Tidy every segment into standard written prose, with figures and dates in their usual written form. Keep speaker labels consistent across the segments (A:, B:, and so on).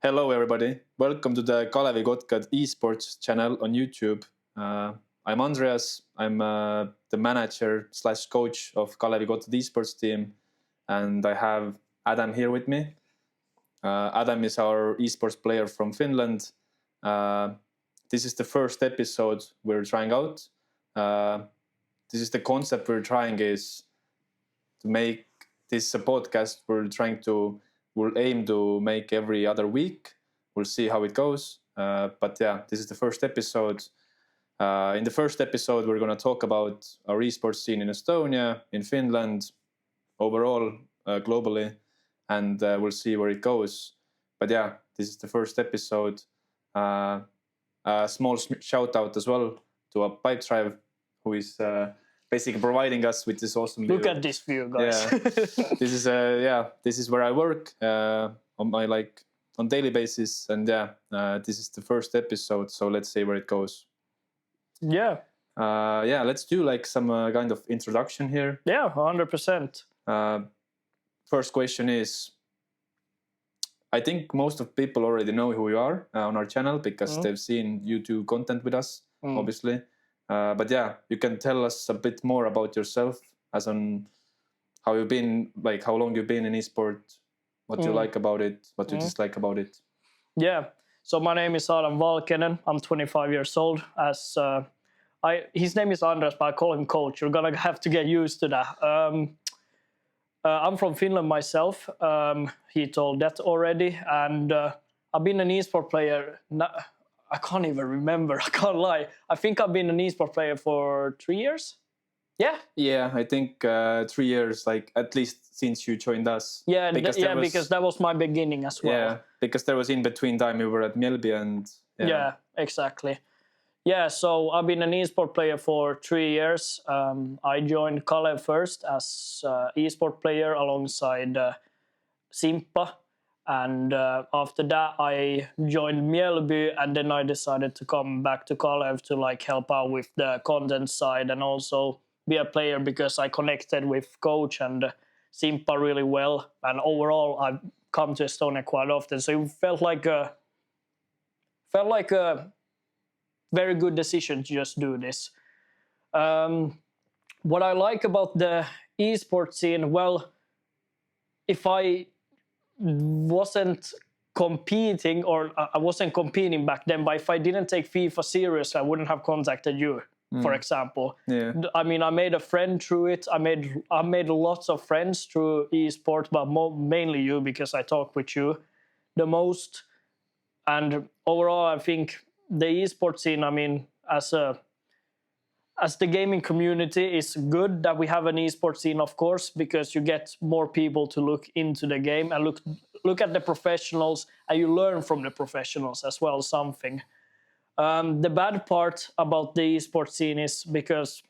A: Hello, everybody. Welcome to the Kalevi Kotkad Esports channel on YouTube. I'm Andreas. I'm the manager / coach of Kalevi Kotkad Esports team, and I have Adam here with me. Adam is our esports player from Finland. This is the first episode we're trying out. This is the concept we're trying is to make this a podcast. We'll aim to make every other week. We'll see how it goes. But yeah, this is the first episode. In the first episode, we're going to talk about our esports scene in Estonia, in Finland, overall, globally, and we'll see where it goes. But yeah, this is the first episode. A small shout out as well to a Pipe Drive, who is basically providing us with this awesome view.
B: Look at this view, guys.
A: Yeah. This is where I work on daily basis, and this is the first episode. So let's see where it goes.
B: Yeah.
A: Let's do like some kind of introduction here.
B: Yeah, 100%.
A: First question is, I think most of people already know who you are on our channel because they've seen you do content with us, obviously. But yeah, you can tell us a bit more about yourself, as on how you've been, like how long you've been in esports, what you like about it, what you dislike about it.
B: Yeah. So my name is Adam Valkenen. I'm 25 years old. His name is Andres, but I call him Coach. You're gonna have to get used to that. I'm from Finland myself. He told that already, and I've been an esport player. I can't even remember. I can't lie. I think I've been an esport player for 3 years. Yeah.
A: Yeah, I think 3 years, like at least since you joined us.
B: Yeah, because that was my beginning as well.
A: Yeah, because there was in between time you were at Mjällby and.
B: Yeah, exactly. Yeah, so I've been an esport player for 3 years. I joined Kalev first as esport player alongside Simppa. And after that, I joined Mjällby, and then I decided to come back to Kalev to like help out with the content side and also be a player because I connected with Coach and Simppa really well. And overall, I've come to Estonia quite often, so it felt like a very good decision to just do this. What I like about the esports scene, well, if I wasn't competing, or I wasn't competing back then, but if I didn't take FIFA serious, I wouldn't have contacted you, for example.
A: Yeah.
B: I mean, I made a friend through it. I made lots of friends through esports, but mainly you, because I talk with you the most. And overall, I think the esports scene, I mean, as the gaming community, is good that we have an esports scene, of course, because you get more people to look into the game and look at the professionals, and you learn from the professionals as well something. The bad part about the esports scene is because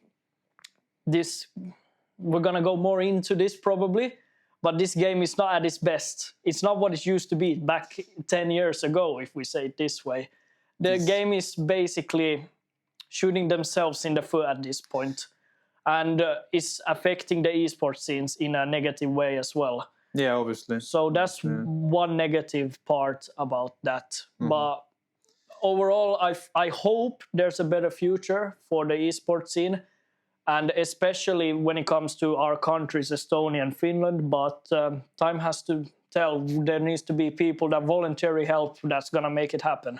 B: we're gonna go more into this probably, but this game is not at its best. It's not what it used to be back 10 years ago, if we say it this way. The game is basically shooting themselves in the foot at this point, and it's affecting the esports scenes in a negative way as well.
A: Yeah, obviously.
B: So that's one negative part about that. But overall, I hope there's a better future for the esports scene, and especially when it comes to our countries, Estonia and Finland. But time has to tell. There needs to be people that voluntarily help that's gonna make it happen.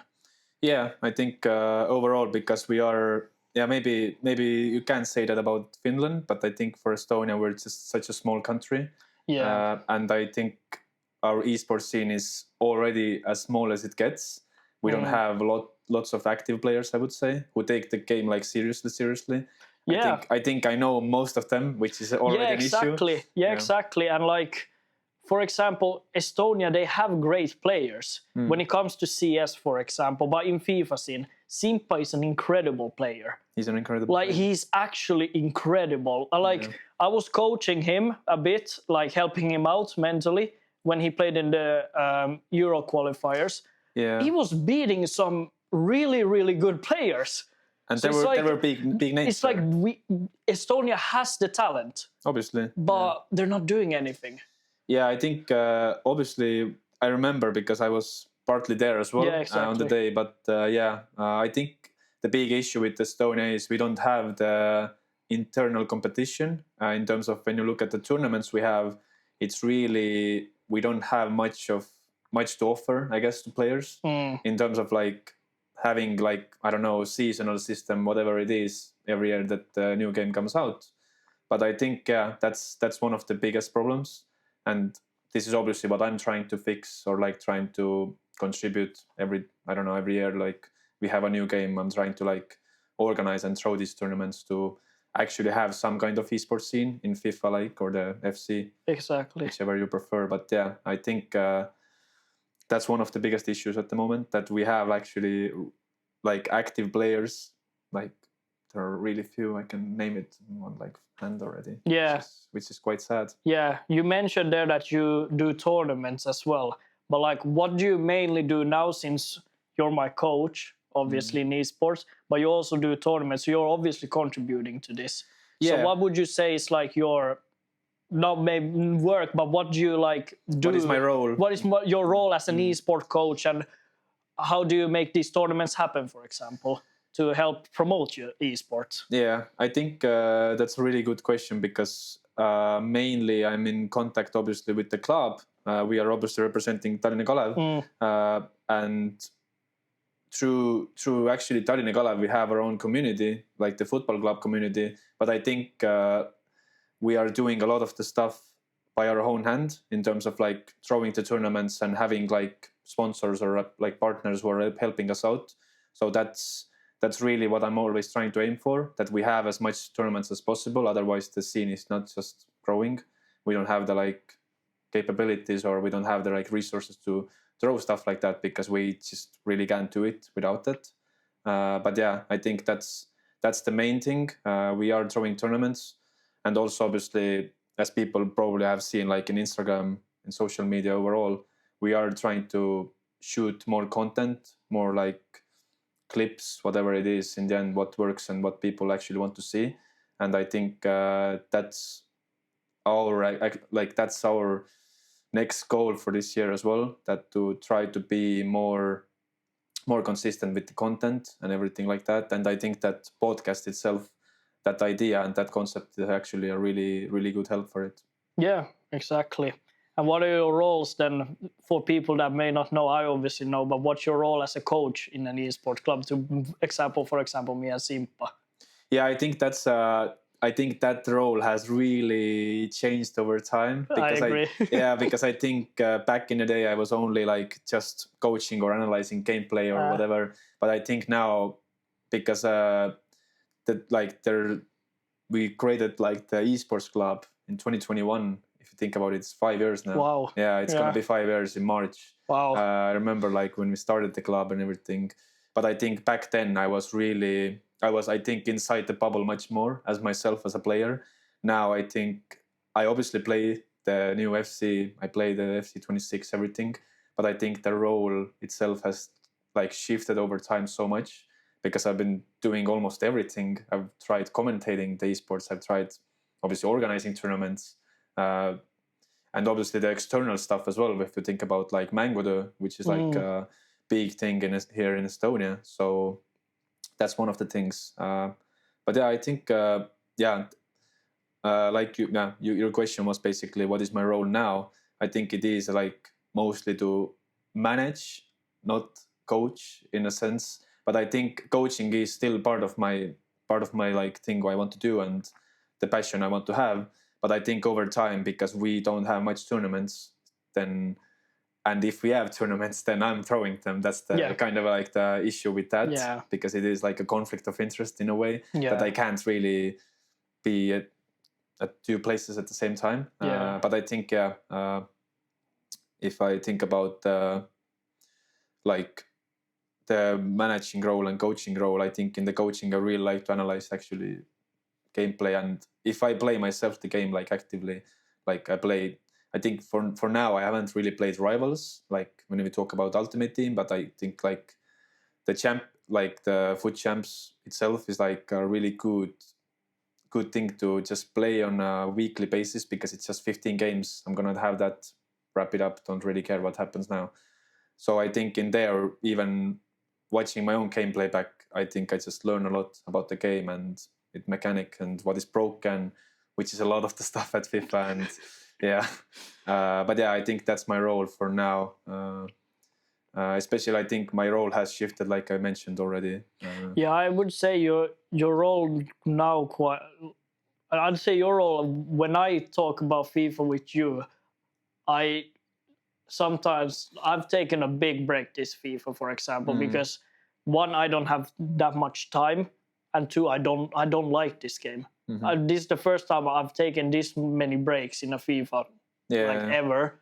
A: Yeah, I think overall, because we are, maybe you can't say that about Finland, but I think for Estonia, we're just such a small country.
B: Yeah.
A: And I think our esports scene is already as small as it gets. We don't have lots of active players, I would say, who take the game like seriously.
B: Yeah.
A: I think I know most of them, which is already an issue.
B: Yeah, exactly. And like, for example, Estonia, they have great players when it comes to CS, for example. But in FIFA scene, Simppa is an incredible player.
A: He's an incredible player.
B: He's actually incredible. I was coaching him a bit, like helping him out mentally when he played in the Euro qualifiers.
A: Yeah.
B: He was beating some really, really good players.
A: And there were big names.
B: It's like Estonia has the talent.
A: Obviously.
B: But they're not doing anything.
A: Yeah, I think obviously I remember because I was partly there as well
B: Yeah, exactly.
A: on the day. But I think the big issue with Estonia is we don't have the internal competition in terms of when you look at the tournaments we have. It's really we don't have much to offer, I guess, to players in terms of like having like I don't know seasonal system, whatever it is, every year that the new game comes out. But I think that's one of the biggest problems, and this is obviously what I'm trying to fix or like trying to contribute every year. Like we have a new game, I'm trying to like organize and throw these tournaments to actually have some kind of esports scene in FIFA, like, or the FC,
B: Exactly.
A: whichever you prefer. But yeah, I think that's one of the biggest issues at the moment, that we have actually like active players, like there are really few. I can name it on like hand already.
B: Yeah.
A: Which is quite sad.
B: Yeah, you mentioned there that you do tournaments as well. But like, what do you mainly do now, since you're my coach, obviously in esports, but you also do tournaments, so you're obviously contributing to this. So
A: Yeah.
B: what would you say is like your, not maybe work, but what do you like do?
A: What is my role?
B: What is your role as an esport coach, and how do you make these tournaments happen, for example, to help promote your esports?
A: Yeah, I think that's a really good question, because mainly I'm in contact obviously with the club. We are obviously representing Tallinna Kalev, and through actually Tallinna Kalev we have our own community, like the football club community. But I think we are doing a lot of the stuff by our own hand in terms of like throwing the tournaments and having like sponsors or like partners who are helping us out. So that's really what I'm always trying to aim for, that we have as much tournaments as possible. Otherwise the scene is not just growing. We don't have the like capabilities, or we don't have the like resources to throw stuff like that, because we just really can't do it without that. But yeah, I think that's the main thing. We are throwing tournaments, and also obviously, as people probably have seen like in Instagram and social media overall, we are trying to shoot more content, more like clips, whatever it is in the end, what works and what people actually want to see. And I think that's our next goal for this year as well, that to try to be more consistent with the content and everything like that. And I think that podcast itself, that idea and that concept is actually a really, really good help for it.
B: Yeah, exactly. And what are your roles then, for people that may not know? I obviously know, but what's your role as a coach in an esports club? For example, me as Simpa.
A: Yeah, I think that role has really changed over time. Because
B: I agree.
A: because I think back in the day I was only like just coaching or analyzing gameplay or whatever. But I think now, because we created like the esports club in 2021. If you think about it, it's 5 years now.
B: Wow.
A: Yeah, it's gonna be 5 years in March.
B: Wow.
A: I remember like when we started the club and everything. But I think back then I was I think inside the bubble much more as myself as a player. Now I think I obviously play the new FC. I play the FC 26, everything. But I think the role itself has like shifted over time so much, because I've been doing almost everything. I've tried commentating the esports. I've tried obviously organizing tournaments, and obviously the external stuff as well. If you think about like Mängutöö, which is like a big thing here in Estonia. So that's one of the things. But yeah, I think your question was basically what is my role now. I think it is like mostly to manage, not coach in a sense. But I think coaching is still part of my like thing I want to do and the passion I want to have. But I think over time, because we don't have much tournaments, and if we have tournaments, then I'm throwing them. That's the kind of like the issue with that, because it is like a conflict of interest in a way that I can't really be at two places at the same time. But I think if I think about like the managing role and coaching role, I think in the coaching I really like to analyze actually gameplay, and if I play myself the game like actively, like I think for now I haven't really played rivals like when we talk about Ultimate Team, but I think like the FUT Champs itself is like a really good thing to just play on a weekly basis, because it's just 15 games. I'm gonna have that, wrap it up, don't really care what happens now. So I think in there, even watching my own gameplay back, I think I just learn a lot about the game and its mechanic and what is broken, which is a lot of the stuff at FIFA. And yeah, but yeah, I think that's my role for now. Especially, I think my role has shifted, like I mentioned already.
B: Yeah, I would say your role now quite. I'd say your role when I talk about FIFA with you, I sometimes I've taken a big break this FIFA, for example, because one, I don't have that much time, and two, I don't like this game. This is the first time I've taken this many breaks in a FIFA, like ever.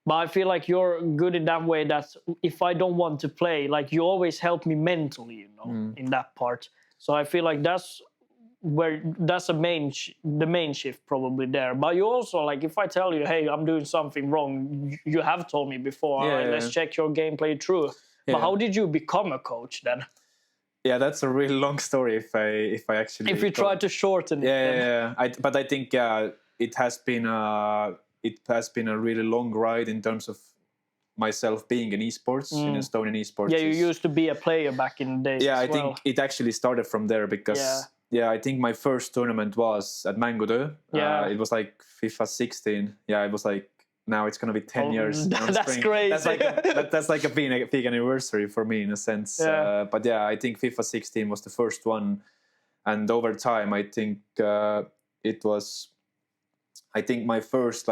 B: But I feel like you're good in that way that if I don't want to play, like you always help me mentally, you know, in that part. So I feel like that's where that's the main shift probably there. But you also, like, if I tell you, hey, I'm doing something wrong, you have told me before, all right, let's check your gameplay through. But how did you become a coach then?
A: Yeah, that's a really long story. If I actually
B: if we try to shorten it,
A: but I think it has been a really long ride in terms of myself being in esports, in Estonian esports.
B: Yeah, you used to be a player back in the days.
A: Yeah, I think it actually started from there because I think my first tournament was at Mängutöö. It was like FIFA 16. Yeah, it was like, now it's gonna be 10 years.
B: That's crazy.
A: That's like a big anniversary for me in a sense. But yeah, I think FIFA 16 was the first one, and over time, I think it was. I think my first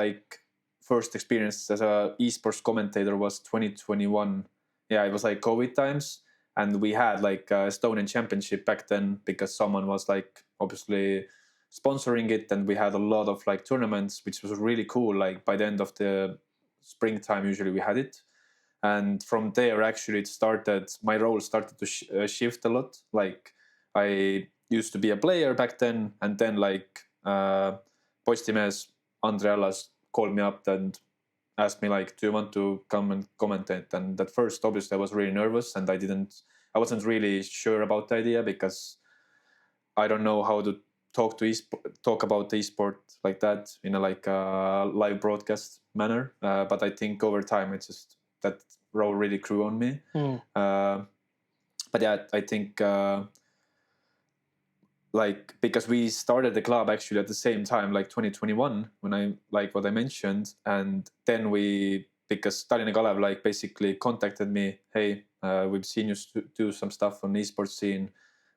A: experience as a esports commentator was 2021. Yeah, it was like COVID times, and we had like a Estonian championship back then because someone was like obviously sponsoring it, and we had a lot of like tournaments, which was really cool. Like by the end of the springtime, usually we had it, and from there actually my role started to shift a lot. Like I used to be a player back then, and then like Postimees Andre Allas called me up and asked me like, do you want to come and commentate? And at first, obviously, I was really nervous, and I wasn't really sure about the idea because I don't know how to talk about the esport like that in a like live broadcast manner. But I think over time, that role really grew on me. But yeah, I think like because we started the club actually at the same time, like 2021, when I like what I mentioned, and then because Tallinna Kalev like basically contacted me, hey, we've seen you do some stuff on the esports scene.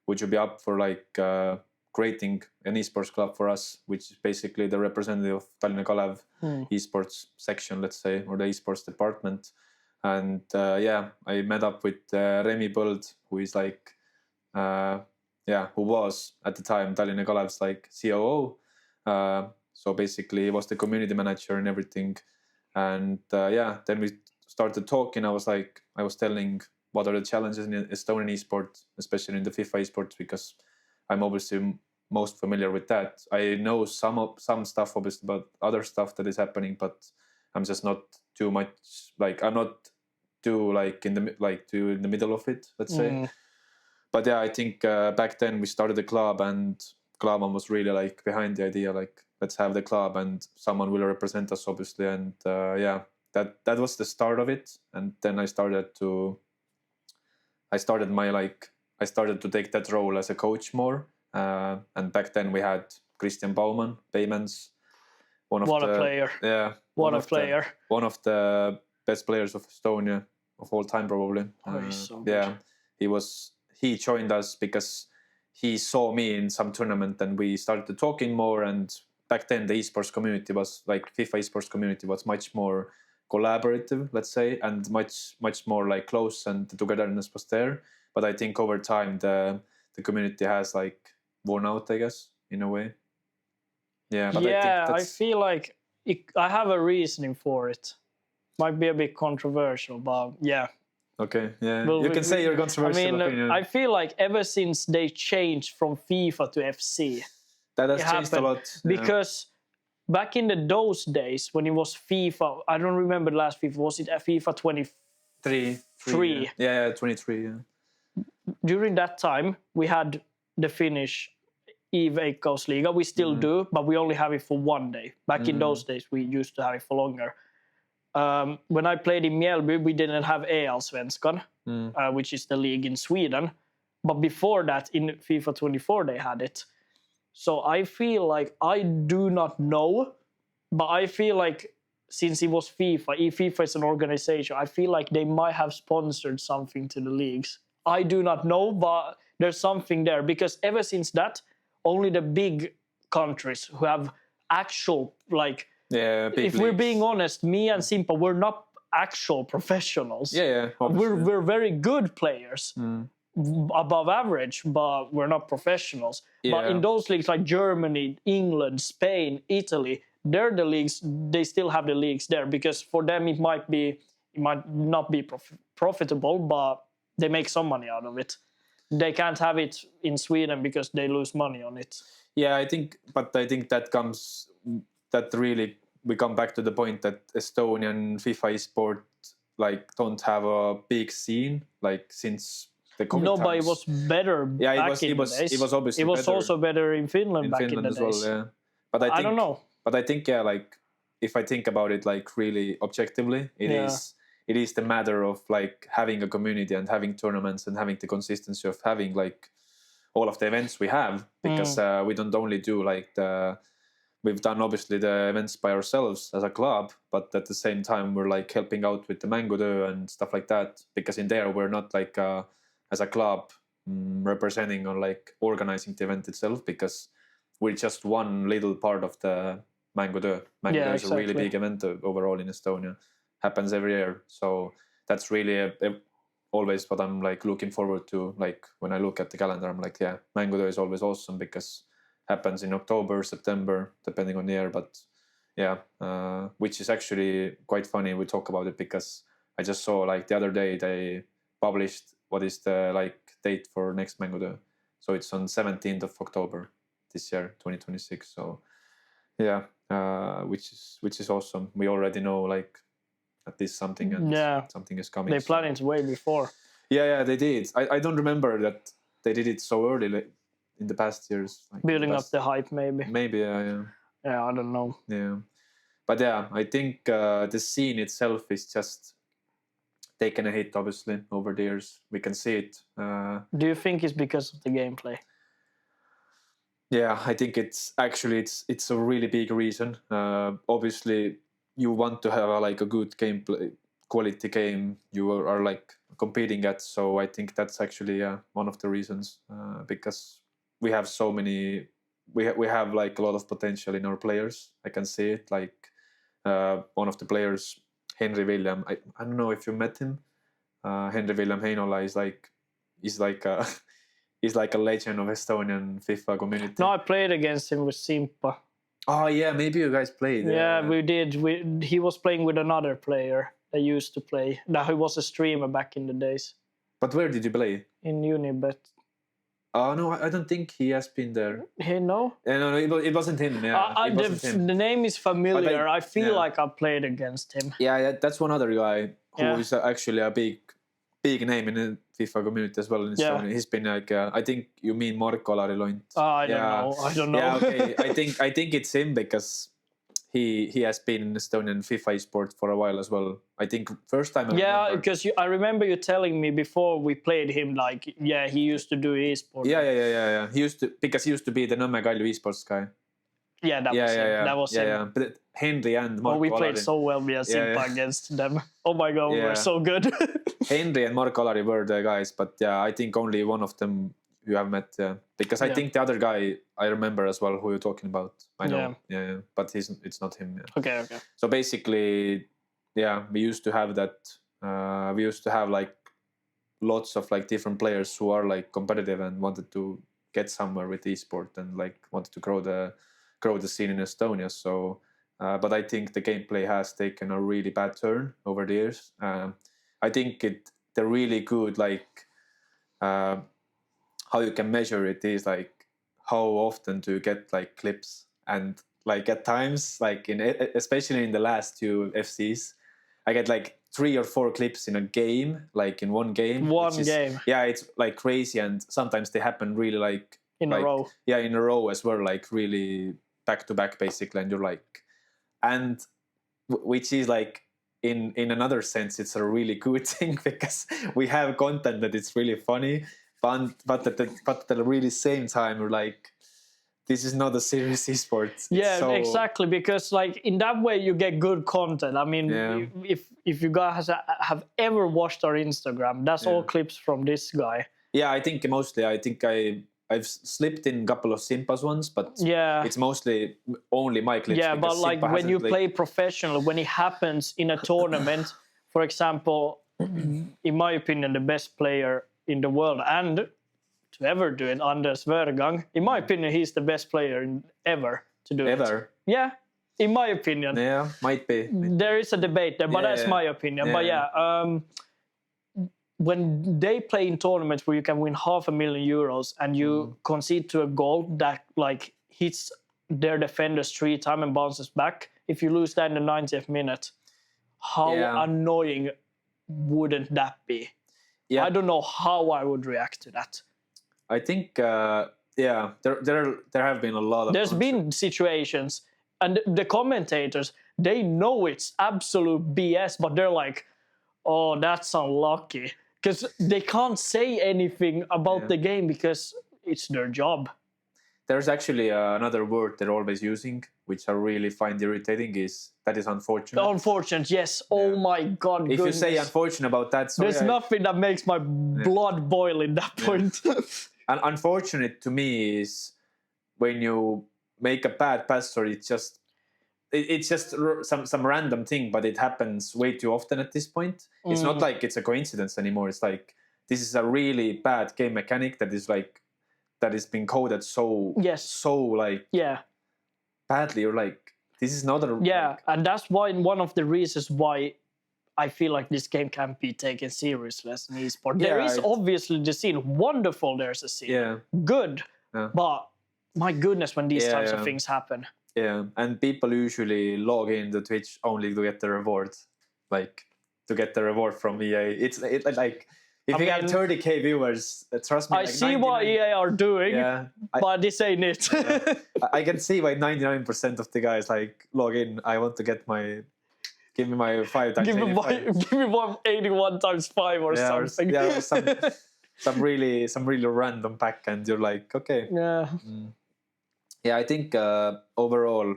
A: Would you be up for like creating an esports club for us, which is basically the representative of Tallinna Kalev esports section, let's say, or the esports department. And I met up with Remi Põld, who is like who was at the time Tallinna Kalev's like COO. So basically he was the community manager and everything. And then we started talking. I was telling what are the challenges in Estonian esports, especially in the FIFA esports, because I'm obviously most familiar with that. I know some stuff obviously about other stuff that is happening, but I'm just not too much, like I'm not too like in the middle of it, let's say. But yeah, I think back then we started the club, and Klavan was really like behind the idea, like let's have the club and someone will represent us, obviously. And that was the start of it. And then I started to take that role as a coach more. And back then we had Christian Baymans, one of the best players of Estonia of all time, probably. He joined us because he saw me in some tournament, and we started talking more. And back then the esports community was like FIFA esports community was much more collaborative, let's say, and much more like close, and the togetherness was there. But I think over time the community has like worn out, I guess, in a way. Yeah, but
B: I feel like I have a reasoning for it. Might be a bit controversial, but yeah.
A: Okay, yeah. You can say your controversial opinion.
B: I feel like ever since they changed from FIFA to FC,
A: that has changed a lot.
B: Because back in those days when it was FIFA, I don't remember the last FIFA. Was it FIFA 23?
A: Yeah, 23. Yeah.
B: During that time, we had the Finnish Veikkausliiga. We still do, but we only have it for one day. Back in those days, we used to have it for longer. when I played in Mjällby, we didn't have Allsvenskan, which is the league in Sweden. But before that, in FIFA 24, they had it. So I feel like I do not know, but I feel like since it was FIFA, if FIFA is an organization, I feel like they might have sponsored something to the leagues. I do not know, but there's something there because ever since that, only the big countries who have actual like.
A: Yeah, big
B: if we're
A: leagues.
B: being honest, me and Simpa, we're not actual professionals.
A: Yeah,
B: we're very good players, above average, but we're not professionals. But in those leagues like Germany, England, Spain, Italy, they're the leagues. They still have the leagues there because for them it might not be profitable, but they make some money out of it. They can't have it in Sweden because they lose money on it.
A: Yeah, I think that really we come back to the point that Estonian FIFA esports like don't have a big scene like since the COVID
B: No,
A: times.
B: but it was better back in the days.
A: It was obviously
B: it was
A: better
B: also better in Finland back in the
A: as
B: days.
A: well, yeah. But I
B: don't know.
A: But I think like if I think about it like really objectively, it is the matter of like having a community and having tournaments and having the consistency of having like all of the events we have because we don't only do like we've done obviously the events by ourselves as a club, but at the same time we're like helping out with the Mängutöö and stuff like that because in there we're not like as a club representing or like organizing the event itself because we're just one little part of the Mängutöö. Mängutöö is a really big event overall in Estonia. Happens every year, so that's really always what I'm like looking forward to. Like when I look at the calendar, I'm like, yeah, Mängutöö is always awesome because happens in October, September, depending on the year. But yeah, which is actually quite funny. We talk about it because I just saw like the other day they published what is the like date for next Mängutöö. So it's on 17th of October this year, 2026. So yeah, which is awesome. We already know like at least something and something is coming.
B: They planned it way before.
A: Yeah, they did. I don't remember that they did it so early like, in the past years. Like
B: building up the hype, maybe.
A: Maybe, yeah.
B: Yeah, I don't know.
A: Yeah, but yeah, I think the scene itself is just taken a hit, obviously, over the years. We can see it.
B: Do you think it's because of the gameplay?
A: Yeah, I think it's a really big reason. Obviously, you want to have a good gameplay, quality game you are like competing at. So I think that's actually one of the reasons because we have so many. We have like a lot of potential in our players. I can see it. Like one of the players, Henry William. I don't know if you met him. Henry William Heinola is like a legend of Estonian FIFA community.
B: No, I played against him with Simpa.
A: Oh yeah, maybe you guys played.
B: Yeah, we did. He was playing with another player that used to play. Now he was a streamer back in the days.
A: But where did you play?
B: In Unibet.
A: Oh no, I don't think he has been there.
B: No?
A: No, it wasn't him. Yeah,
B: the name is familiar. I feel like I played against him.
A: Yeah, that's one other guy who is actually a big name in the FIFA community as well in Estonia. He's been like, I think you mean Marko Lariloint.
B: I don't know.
A: Yeah, okay. I think it's him because he has been in Estonian FIFA esports for a while as well. I think first time.
B: Because I remember you telling me before we played him like, he used to do esports.
A: Yeah. He used to be the Nõmme Kalju esports guy.
B: Yeah, that was him. That was him.
A: Yeah. But Henry and Marko
B: we played so well, me and Simpa against them. Oh my god, we were so good.
A: Henry and Marko Alari were the guys, but I think only one of them you have met. Because I think the other guy I remember as well who you're talking about. I know. Yeah. But it's not him. Yeah.
B: Okay.
A: So basically, we used to have that. We used to have like lots of like different players who are like competitive and wanted to get somewhere with esport and like wanted to grow the scene in Estonia. So, but I think the gameplay has taken a really bad turn over the years. I think the really good like how you can measure it is like how often do you get like clips and like at times like especially in the last two FCs I get like 3 or 4 clips in a game, like in one game. Yeah, it's like crazy and sometimes they happen really like
B: in a row.
A: Yeah, in a row as well, like really back to back basically, and you're like, and which is like in another sense, it's a really good thing because we have content that it's really funny, but at the really same time, we're like, this is not a serious esports.
B: Yeah, exactly, because like in that way you get good content. I mean, if you guys have ever watched our Instagram, that's all clips from this guy.
A: Yeah, I think mostly. I think I've slipped in a couple of Simpas ones, but it's mostly only my clips.
B: Yeah, but like
A: Simpa
B: when you play professional, when it happens in a tournament, for example, in my opinion, the best player in the world and to ever do it, Anders Vergang. In my opinion, he's the best player ever to do it.
A: Ever?
B: Yeah, in my opinion.
A: Yeah, might be.
B: There is a debate there, but that's my opinion.
A: Yeah.
B: But when they play in tournaments where you can win €500,000 and you concede to a goal that like hits their defenders 3 times and bounces back, if you lose that in the 90th minute, how annoying wouldn't that be? Yeah. I don't know how I would react to that.
A: I think, there have been a lot of...
B: There's been situations, and the commentators, they know it's absolute BS, but they're like, oh, that's unlucky. Because they can't say anything about the game because it's their job.
A: There's actually another word they're always using, which I really find irritating, that is unfortunate.
B: Unfortunate, yes. Yeah. Oh my God,
A: If you say unfortunate about that... Sorry,
B: there's nothing that makes my blood boil in that point.
A: And unfortunate to me is when you make a bad pass, or it's just some random thing, but it happens way too often at this point. It's not like it's a coincidence anymore. It's like this is a really bad game mechanic that is been coded so badly. You're like, this is not a
B: and that's why one of the reasons why I feel like this game can't be taken seriously as an esport. There is obviously the scene. Wonderful, there's a scene.
A: Yeah.
B: Good. Yeah. But my goodness, when these types of things happen.
A: Yeah, and people usually log in to Twitch only to get the reward. Like, to get the reward from EA. It's like, if you have 30k viewers, trust me.
B: I see what EA are doing, but this ain't it.
A: I can see why 99% of the guys like log in. I want to get give me my 5 times 85.
B: Give me 81 times 5 or something.
A: Yeah, some really random pack, and you're like, okay.
B: Yeah.
A: Yeah, I think overall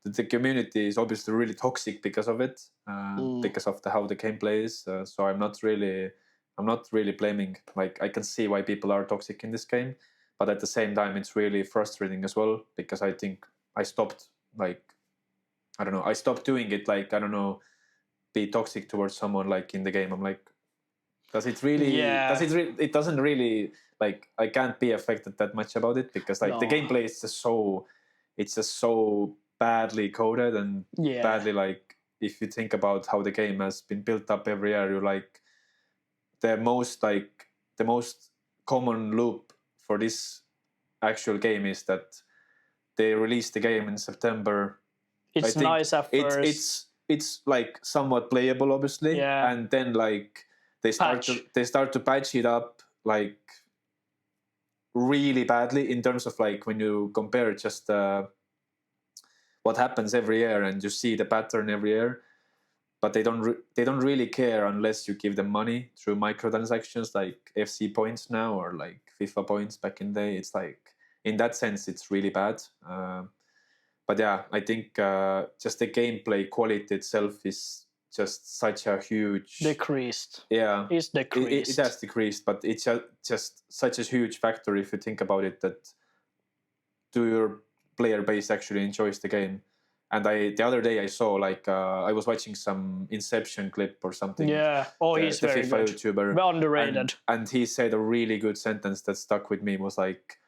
A: the community is obviously really toxic because of it, because of how the game plays. So I'm not really blaming. Like, I can see why people are toxic in this game, but at the same time, it's really frustrating as well, because I think I stopped doing it. Like, I don't know, be toxic towards someone like in the game. I'm like, does it really? Yeah. It doesn't really. Like, I can't be affected that much about it, because like the gameplay is just so badly coded and badly, like, if you think about how the game has been built up every year, you're like, the most common loop for this actual game is that they release the game in September.
B: It's nice at first.
A: It's like somewhat playable, obviously, and then like they start to patch it up like really badly in terms of like when you compare just what happens every year, and you see the pattern every year, but they don't really care unless you give them money through microtransactions like FC points now, or like FIFA points back in the day. It's like, in that sense, it's really bad. But yeah, I think just the gameplay quality itself is just such a huge...
B: Decreased.
A: Yeah.
B: It's decreased.
A: It has decreased, but it's just such a huge factor if you think about it, that your player base actually enjoys the game. And the other day I saw, like, I was watching some Inception clip or something.
B: Yeah. Oh, he's
A: the
B: very
A: FIFA
B: good.
A: YouTuber.
B: Well underrated.
A: And he said a really good sentence that stuck with me, was like,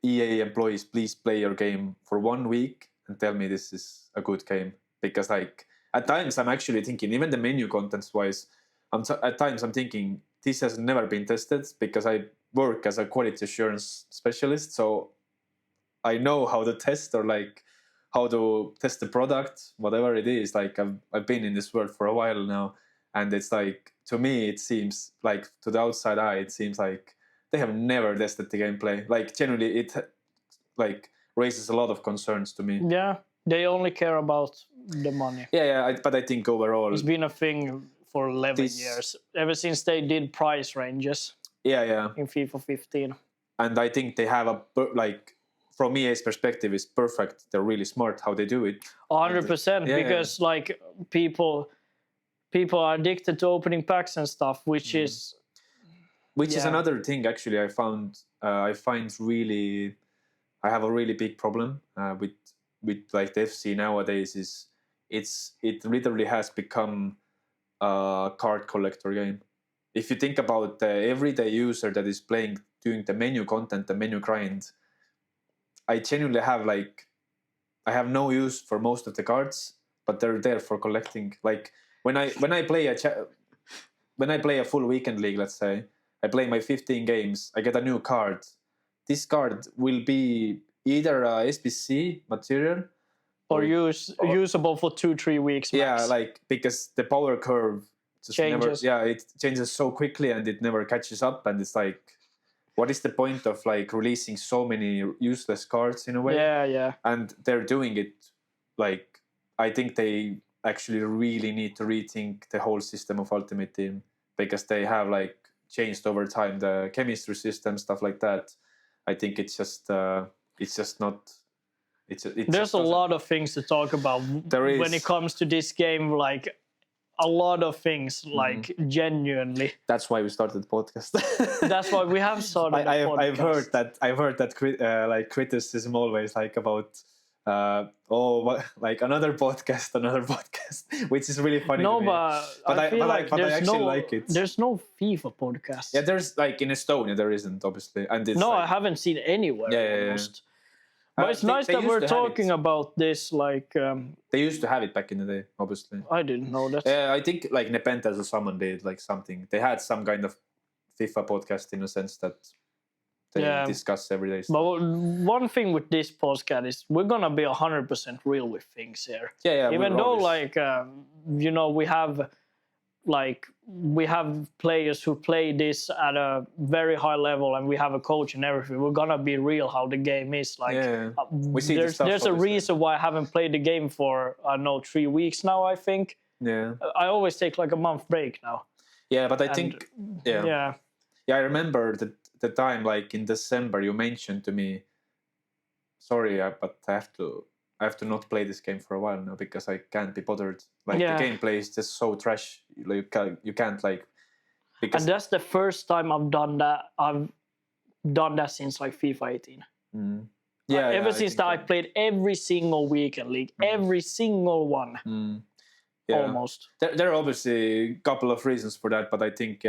A: EA employees, please play your game for 1 week and tell me this is a good game. Because like, at times I'm actually thinking, even the menu contents wise, at times I'm thinking this has never been tested, because I work as a quality assurance specialist, so I know how to test, or like how to test the product, whatever it is. Like, I've been in this world for a while now, and it's like, to me it seems like, to the outside eye, it seems like they have never tested the gameplay. Like, generally it like raises a lot of concerns to me.
B: Yeah. They only care about the money.
A: But I think overall
B: It's been a thing for 11 years, ever since they did price ranges. In FIFA 15.
A: And I think they have from EA's perspective, is perfect. They're really smart how they do it.
B: 100%, because like people are addicted to opening packs and stuff, which is
A: another thing actually. I have a really big problem with like the FC nowadays. Is it literally has become a card collector game. If you think about the everyday user that is playing, doing the menu content, the menu grind, I genuinely have no use for most of the cards, but they're there for collecting. Like when I play a full weekend league, let's say, I play my 15 games, I get a new card. This card will be either a SBC material
B: or usable for 2-3 weeks max.
A: Yeah, like because the power curve just
B: changes.
A: It changes so quickly and it never catches up, and it's like, what is the point of like releasing so many useless cards in a way?
B: Yeah.
A: And they're doing it like, I think they actually really need to rethink the whole system of Ultimate Team, because they have like changed over time the chemistry system, stuff like that. I think it's just not.
B: There's a lot of things to talk about when it comes to this game. Like a lot of things, like genuinely.
A: That's why we started the podcast.
B: That's why we have started.
A: I've heard that like criticism always like about like another podcast, which is really funny.
B: No,
A: to me.
B: but I feel like
A: I actually like it.
B: There's no FIFA podcast.
A: Yeah, there's like in Estonia there isn't, obviously, and it's
B: I haven't seen anywhere. Almost. But it's nice that we're talking about this. Like
A: they used to have it back in the day, obviously.
B: I didn't know that.
A: I think like Nepenthes or someone did like something. They had some kind of FIFA podcast in a sense that they discuss every day stuff.
B: But one thing with this podcast is we're gonna be 100% real with things here.
A: Yeah.
B: Even though like we have players who play this at a very high level, and we have a coach and everything. We're gonna be real how the game is. Like,
A: we see
B: there's a reason why I haven't played the game for 3 weeks now. I think.
A: Yeah.
B: I always take like a month break now.
A: Yeah, but I think. Yeah. I remember the time like in December you mentioned to me. Sorry, but I have to not play this game for a while now because I can't be bothered. Like the gameplay is just so trash. Like, you can't like.
B: Because... And that's the first time I've done that. I've done that since like FIFA 18.
A: Yeah.
B: Ever since that, I played every single weekend league, every single one.
A: Yeah.
B: Almost.
A: There are obviously a couple of reasons for that, but I think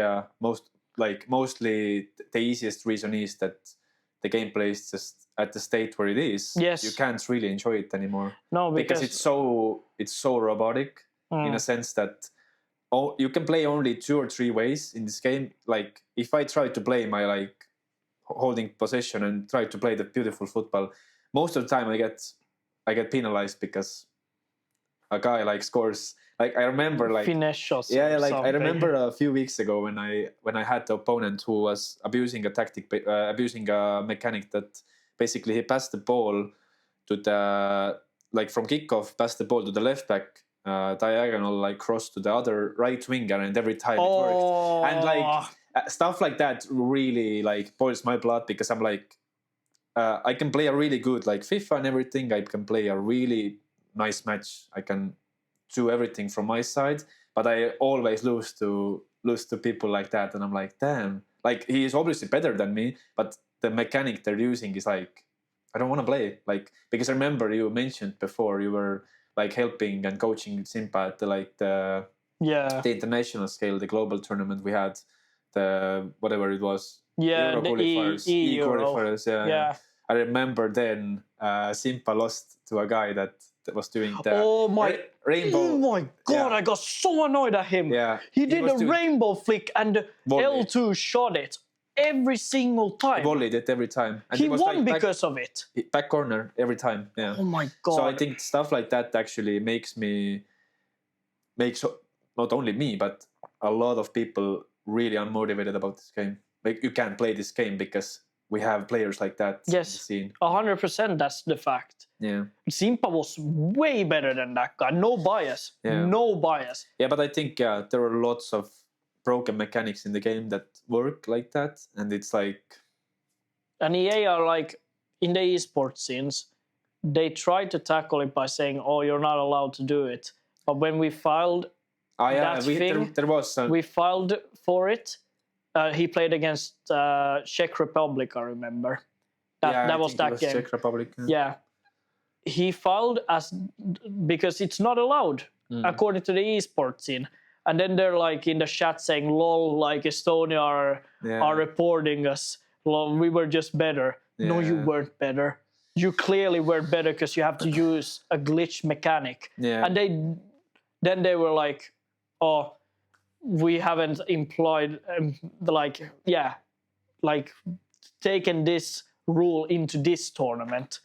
A: mostly the easiest reason is that the gameplay is just at the state where it is.
B: Yes.
A: You can't really enjoy it anymore.
B: No,
A: because it's so robotic in a sense that you can play only 2 or 3 ways in this game. Like if I try to play my like holding possession and try to play the beautiful football, most of the time I get penalized because a guy like scores. Like I remember like
B: finesse shots.
A: Yeah, like something. I remember a few weeks ago when I had the opponent who was abusing a mechanic that basically he passed the ball to the like from kickoff, passed the ball to the left back diagonal, like cross to the other right winger, and every time it worked. And like stuff like that really like boils my blood because I'm like I can play a really good like FIFA and everything. I can play a really nice match. I can do everything from my side, but I always lose to people like that, and I'm like, damn, like he is obviously better than me, but the mechanic they're using is like, I don't want to play. Like because I remember you mentioned before you were like helping and coaching Simpa at the international scale, the global tournament we had, the whatever it was,
B: Euro
A: qualifiers, qualifiers, yeah. I remember then Simpa lost to a guy that was doing the rainbow.
B: Oh my god! I got so annoyed at him.
A: Yeah,
B: he did a rainbow flick and L2 shot it every single time.
A: He volleyed it every time.
B: And he won like because of it.
A: Back corner every time. Yeah.
B: Oh my god!
A: So I think stuff like that actually makes not only me but a lot of people really unmotivated about this game. Like you can't play this game because we have players like that in the
B: Yes,
A: scene.
B: 100%. That's the fact.
A: Yeah.
B: Simpa was way better than that guy. No bias.
A: Yeah.
B: No bias.
A: Yeah, but I think there are lots of broken mechanics in the game that work like that, and it's like.
B: And EA are like in the esports scenes, they try to tackle it by saying, "Oh, you're not allowed to do it." But when we filed
A: There was some.
B: we filed for it. He played against Czech Republic, I remember. That was that game.
A: Czech Republic.
B: Yeah. He filed because it's not allowed according to the esports scene. And then they're like in the chat saying, "Lol, like Estonia are reporting us. Lol, we were just better." Yeah. No, you weren't better. You clearly were better because you have to use a glitch mechanic.
A: Yeah.
B: And then they were like, "Oh, we haven't employed taken this rule into this tournament."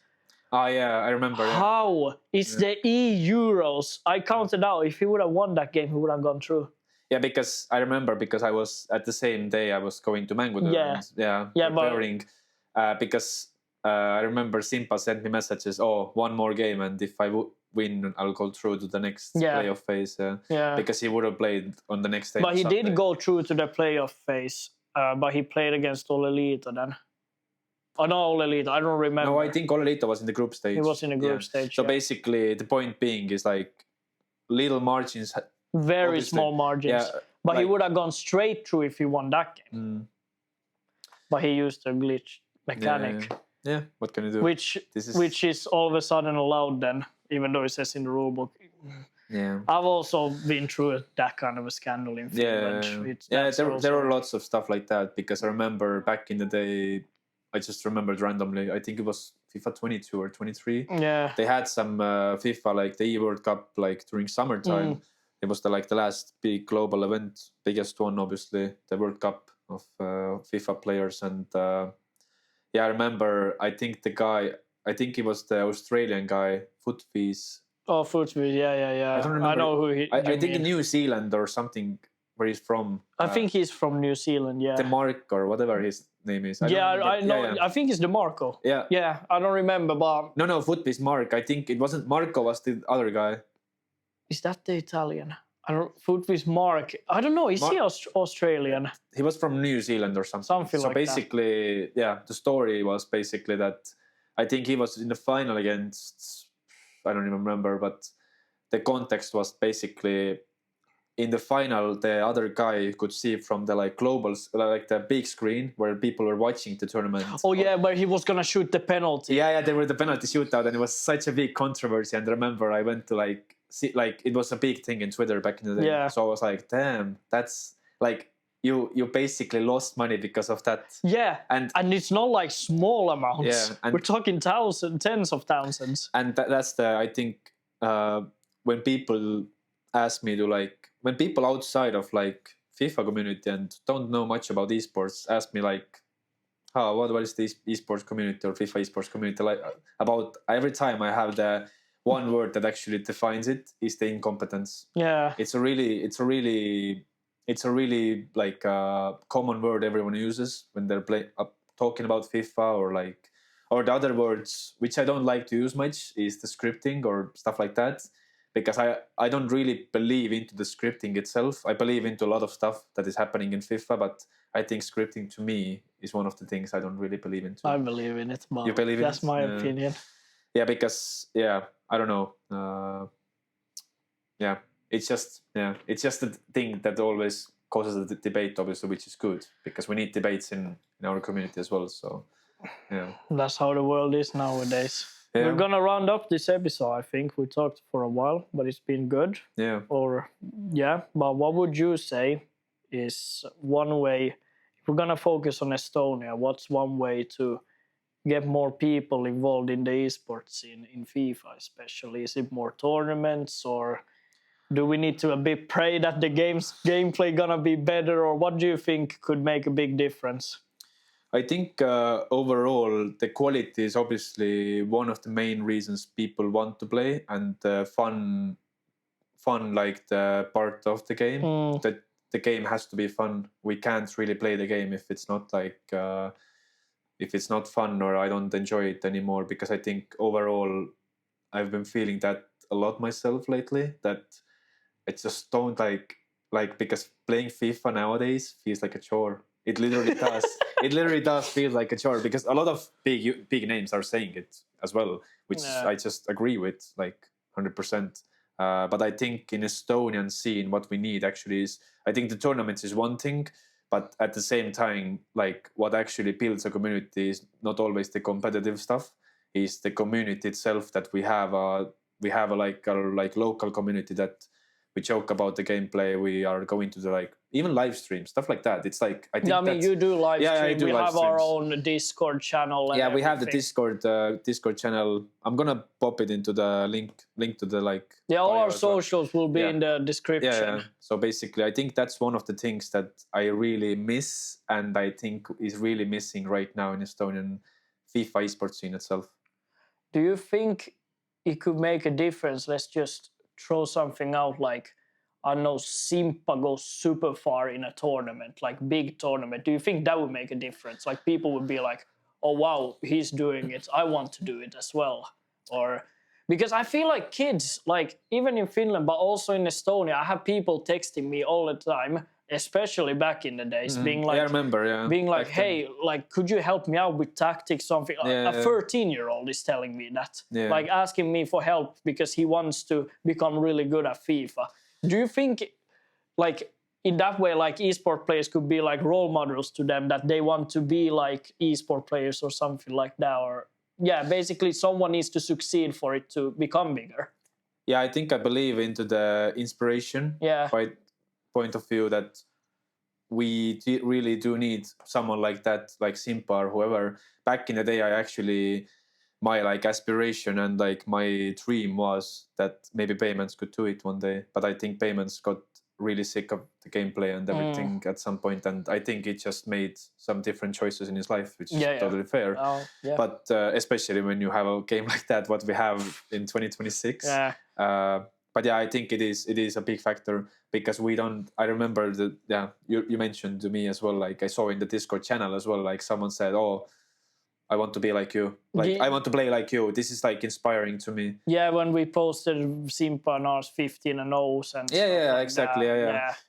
A: Oh yeah, I remember. Yeah.
B: How is the Euros? I counted out. If he would have won that game, he would have gone through.
A: Yeah, because I remember I was at the same day I was going to Mangudo.
B: Yeah,
A: preparing because I remember Simpa sent me messages. Oh, one more game, and if I win, I'll go through to the next playoff phase. Because he would have played on the next day.
B: But he did go through to the playoff phase. But he played against Olelito then. Oh no, Olelito. I don't remember.
A: No, I think Olelito was in the group stage.
B: He was in the group stage.
A: So basically, the point being is like little margins.
B: Very small margins. Yeah, but he would have gone straight through if he won that game. But he used a glitch mechanic.
A: Yeah, what can you do?
B: Which is all of a sudden allowed then, even though it says in the rulebook.
A: Yeah.
B: I've also been through that kind of a scandal in Finland.
A: There are lots of stuff like that because I remember back in the day, I just remembered randomly, I think it was FIFA 22 or 23.
B: Yeah.
A: They had some FIFA, like the World Cup, like during summertime. It was the last big global event, biggest one, obviously, the World Cup of FIFA players. And I remember, I think he was the Australian guy, Footfees.
B: Oh, Footfees, yeah.
A: I don't remember.
B: I know who he.
A: I think in New Zealand or something, where he's from.
B: I think he's from New Zealand, yeah.
A: DeMarco or whatever his name is.
B: I know. Yeah. I think it's DeMarco.
A: Yeah.
B: Yeah, I don't remember, but.
A: No, Footfees Mark. I think it wasn't Marco, was the other guy.
B: Is that the Italian? Footfees Mark. I don't know. Is he Australian?
A: He was from New Zealand or something.
B: Something like that. So
A: basically, the story was basically that I think he was in the final against, I don't even remember, but the context was basically in the final, the other guy could see from the globals, the big screen where people were watching the tournament.
B: Oh yeah, where he was gonna shoot the penalty.
A: Yeah, they were the penalty shootout, and it was such a big controversy. And I remember I went to see, it was a big thing in Twitter back in the day.
B: Yeah.
A: So I was like, damn, that's you basically lost money because of that.
B: Yeah, and it's not small amounts.
A: Yeah,
B: we're talking tens of thousands.
A: And that's I think when people ask me to when people outside of FIFA community and don't know much about esports ask me what is the esports community or FIFA esports community about, every time I have the one word that actually defines it is the incompetence.
B: Yeah,
A: it's a really common word everyone uses when they're talking about FIFA or the other words which I don't like to use much is the scripting or stuff like that. Because I don't really believe into the scripting itself. I believe into a lot of stuff that is happening in FIFA, but I think scripting to me is one of the things I don't really believe into.
B: I believe in it, but
A: you believe in it?
B: That's my opinion.
A: Yeah, because I don't know. It's just a thing that always causes a debate, obviously, which is good because we need debates in our community as well. So
B: that's how the world is nowadays.
A: Yeah.
B: We're gonna round up this episode. I think we talked for a while, but it's been good.
A: Yeah.
B: But what would you say is one way? If we're gonna focus on Estonia, what's one way to get more people involved in the esports scene in FIFA, especially? Is it more tournaments, or do we need to pray that the gameplay gonna be better, or what do you think could make a big difference?
A: I think overall the quality is obviously one of the main reasons people want to play, and fun the part of the game. That the game has to be fun. We can't really play the game if it's not if it's not fun or I don't enjoy it anymore. Because I think overall I've been feeling that a lot myself lately, that I just don't like because playing FIFA nowadays feels like a chore. It literally does. It literally does feel like a chore, because a lot of big names are saying it as well, which I just agree with like 100%. But I think in Estonian scene, what we need actually is, I think the tournaments is one thing, but at the same time, like what actually builds a community is not always the competitive stuff. Is the community itself, that we have a like local community that we joke about the gameplay. We are going to the like even live stream stuff like that. It's like I think.
B: I mean, you do live stream.
A: I do
B: we
A: live
B: have our
A: streams.
B: own Discord channel. And
A: we have the
B: everything.
A: Discord channel. I'm gonna pop it into the link to the like.
B: Yeah, all our
A: bio as well.
B: socials will be in the description.
A: So basically, I think that's one of the things that I really miss, and I think is really missing right now in Estonian FIFA esports scene itself.
B: Do you think it could make a difference? Let's just throw something out, like, I know Simpa goes super far in a tournament, like big tournament. Do you think that would make a difference? Like people would be like, oh wow, he's doing it, I want to do it as well. Or because I feel like kids, like even in Finland, but also in Estonia, I have people texting me all the time, especially back in the days, being like,
A: I remember,
B: being like, hey, like, could you help me out with tactics? Something. A 13-year-old is telling me that, like asking me for help because he wants to become really good at FIFA. Do you think, like, in that way, like esport players could be like role models to them, that they want to be like esport players or something like that? Or basically someone needs to succeed for it to become bigger.
A: Yeah, I think I believe into the inspiration point of view, that we really do need someone like that, like Simpa or whoever. Back in the day, I actually, my like aspiration and like my dream was that maybe Payments could do it one day. But I think Payments got really sick of the gameplay and everything at some point, and I think it just made some different choices in his life, which is totally fair. But especially when you have a game like that, what we have in 2026. But I think it is a big factor, because we don't. I remember that you mentioned to me as well. Like I saw in the Discord channel as well. Like someone said, "Oh, I want to be like you. Like I want to play like you." This is like inspiring to me. Yeah,
B: when we posted Simpa and ours 15 and 0s and
A: exactly.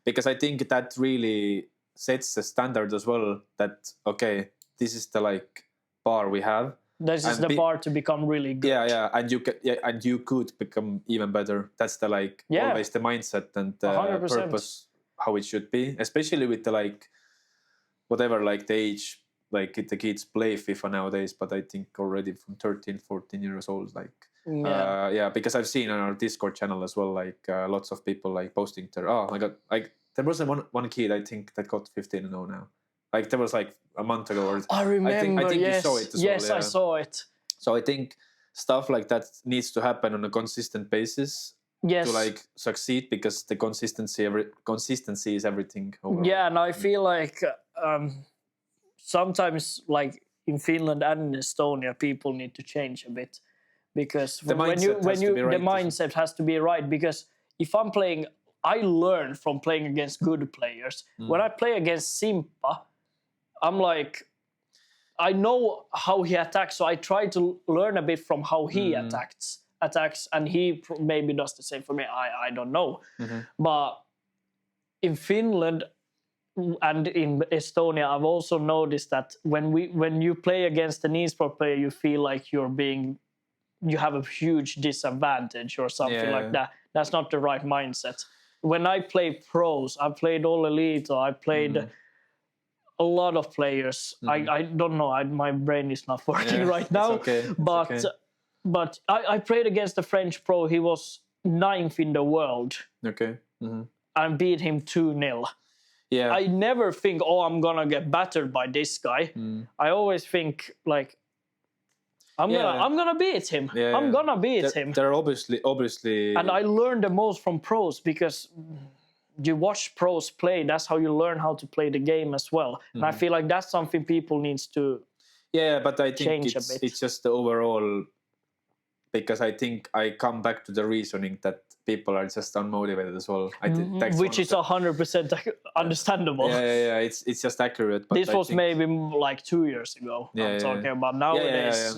A: Because I think that really sets the standard as well. That okay, this is the like bar we have.
B: This is the bar to become really good.
A: And you could become even better. That's the like always the mindset and the 100%. Purpose how it should be, especially with the like whatever like the age like the kids play FIFA nowadays. But I think already from 13, 14 years old, like because I've seen on our Discord channel as well, like lots of people like posting there. Oh my god, like there was one kid I think that got 15-0 now. Like there was like a month ago. Or
B: I remember.
A: I think you saw it as well.
B: Yes, I saw it.
A: So I think stuff like that needs to happen on a consistent basis to like succeed, because the consistency is everything. Overall.
B: Yeah, and I feel like sometimes, like in Finland and in Estonia, people need to change a bit, because the mindset has to be right. Because if I'm playing, I learn from playing against good players. When I play against Simpa, I'm like, I know how he attacks, so I try to learn a bit from how he attacks, and he maybe does the same for me. I don't know. But in Finland and in Estonia, I've also noticed that when you play against an esport player, you feel like you have a huge disadvantage or something like that. That's not the right mindset. When I play pros, I played All Elite, I played a lot of players. I don't know. My brain is not working right now. But I played against a French pro. He was 9th in the world.
A: Okay.
B: And beat him 2-0.
A: Yeah.
B: I never think, I'm gonna get battered by this guy. I always think like, I'm gonna beat him. I'm gonna beat him.
A: They're obviously.
B: And I learned the most from pros, because you watch pros play. That's how you learn how to play the game as well. And I feel like that's something people needs to.
A: Yeah, but I think it's just the overall. because I think I come back to the reasoning that people are just unmotivated as well.
B: Which is 100% understandable.
A: Yeah. It's just accurate. But
B: this was maybe like 2 years ago. I'm talking about nowadays.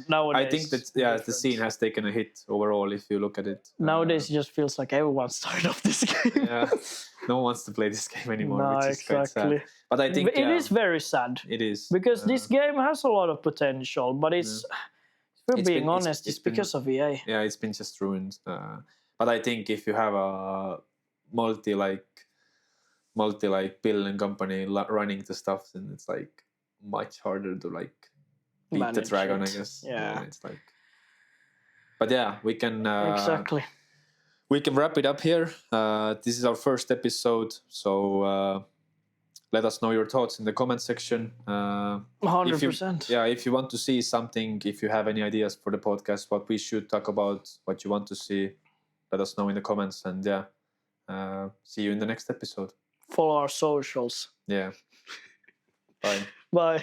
B: Nowadays,
A: I think that the scene has taken a hit overall if you look at it.
B: Nowadays, it just feels like everyone's tired of this game.
A: Yeah, no one wants to play this game anymore,
B: No,
A: which is quite sad. But I think
B: it is very sad.
A: It is
B: because this game has a lot of potential, but it's. If we're being honest, it's because of EA.
A: Yeah, it's been just ruined. But I think if you have a multi billion company running the stuff, then it's like much harder to like beat
B: Manage
A: the dragon,
B: it.
A: I guess.
B: Yeah.
A: It's like. But yeah, we can
B: exactly.
A: We can wrap it up here. This is our first episode, so let us know your thoughts in the comment section.
B: 100%.
A: If you want to see something, if you have any ideas for the podcast, what we should talk about, what you want to see, let us know in the comments. And see you in the next episode.
B: Follow our socials.
A: Yeah. Bye.
B: Bye.